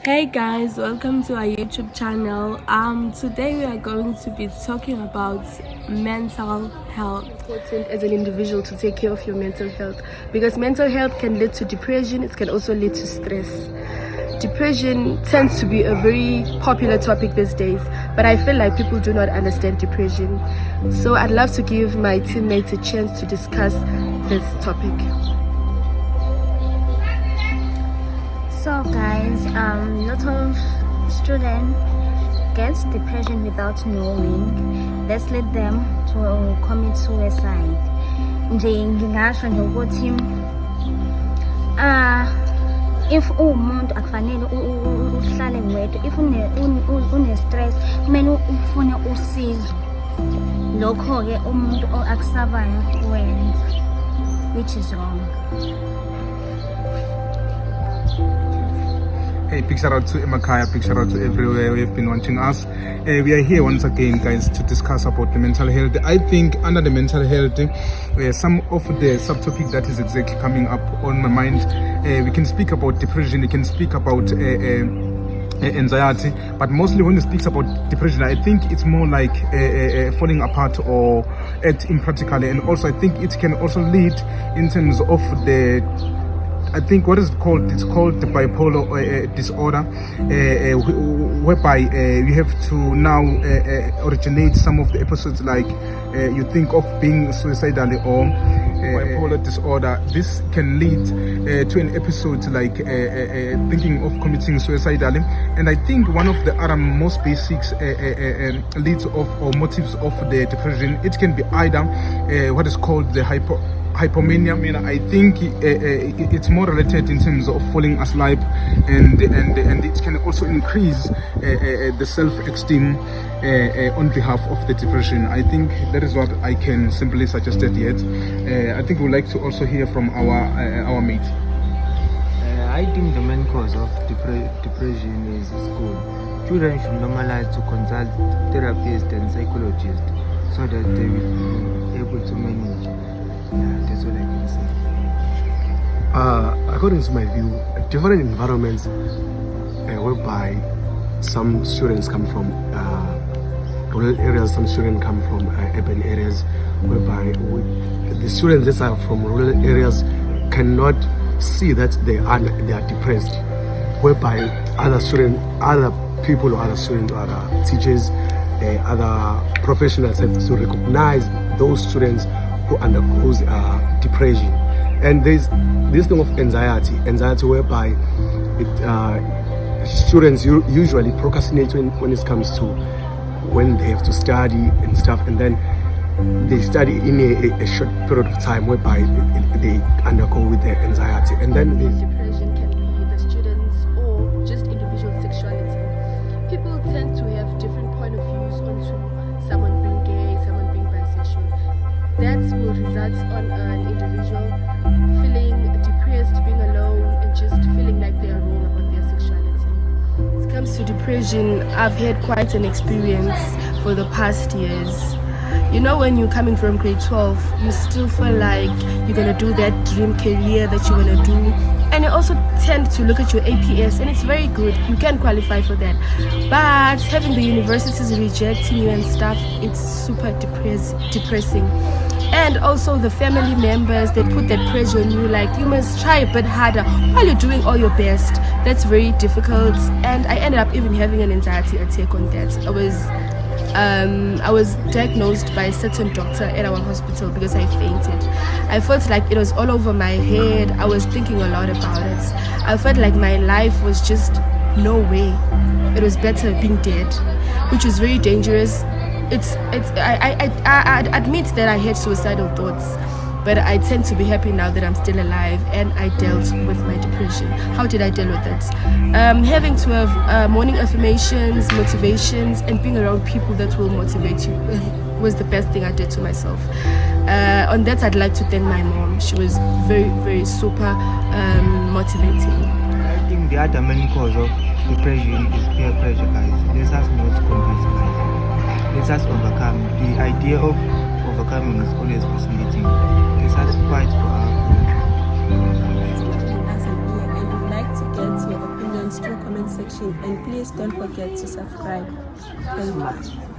Hey guys, welcome to our YouTube channel. Today we are going to be talking about mental health. It's important as an individual to take care of your mental health because mental health can lead to depression. It can also lead to stress. Depression tends to be a very popular topic these days, but I feel like people do not understand depression. So I'd love to give my teammates a chance to discuss this topic. So guys, lot of students get depression without knowing. Let's lead them to commit suicide. Ngingasho nje ukuthi if umuntu akufanele uhlale wedwa, if une stress kumele ufune usizo. Lokho ke umuntu akusabayo wenza, which is wrong. Hey, big shout out to Emakaya, big shout out to everywhere who have been watching us. We are here once again, guys, to discuss about the mental health. I think under the mental health, some of the subtopic that is exactly coming up on my mind, we can speak about depression, we can speak about anxiety, but mostly when it speaks about depression, I think it's more like falling apart or act impractically, and also I think it can also lead in terms of I think what is it called? It's called the bipolar disorder, whereby you have to now originate some of the episodes like you think of being suicidal or bipolar disorder. This can lead to an episode like thinking of committing suicidally. And I think one of the other most basics leads of or motives of the depression, it can be either what is called the hypomania. I think it's more related in terms of falling asleep, and it can also increase the self-esteem on behalf of the depression. I think that is what I can simply suggest yet. I think we'd like to also hear from our mate. I think the main cause of depression is school. Children should normalize to consult therapists and psychologists so that they will be able to manage. That's what I can say. According to my view, different environments whereby some students come from rural areas, some students come from urban areas, whereby the students that are from rural areas cannot see that they are depressed, whereby other people or other students or other teachers, other professionals have to recognize those students who undergoes depression. And there's this thing of anxiety whereby students usually procrastinate when it comes to when they have to study and stuff, and then they study in a short period of time whereby they undergo with their anxiety, and then depression can be the students or just individual sexuality. People tend to have different point of views onto someone being gay, someone being bisexual. That will result on an individual feeling depressed, being alone, and just feeling like they are wrong about their sexuality. When it comes to depression, I've had quite an experience for the past years. You know, when you're coming from grade 12, you still feel like you're gonna do that dream career that you wanna do, and you also tend to look at your APS, and it's very good, you can qualify for that, but having the universities rejecting you and stuff, it's super depressing. And also the family members, they put that pressure on you, like you must try a bit harder while you're doing all your best. That's very difficult, and I ended up even having an anxiety attack on that. I was diagnosed by a certain doctor at our hospital because I fainted. I felt like it was all over my head. I was thinking a lot about it. I felt like my life was just no way. It was better being dead, which was very dangerous. I admit that I had suicidal thoughts, but I tend to be happy now that I'm still alive and I dealt with my depression. How did I deal with it? Having to have morning affirmations, motivations, and being around people that will motivate you was the best thing I did to myself. On that, I'd like to thank my mom. She was very, very super motivating. I think the other main cause of depression is peer pressure, guys. Let us not compete, guys. Let us overcome. The idea of overcoming is always fascinating. Let us fight for our food. As an ear, I would like to get your opinions through comment section, and please don't forget to subscribe. Thank you.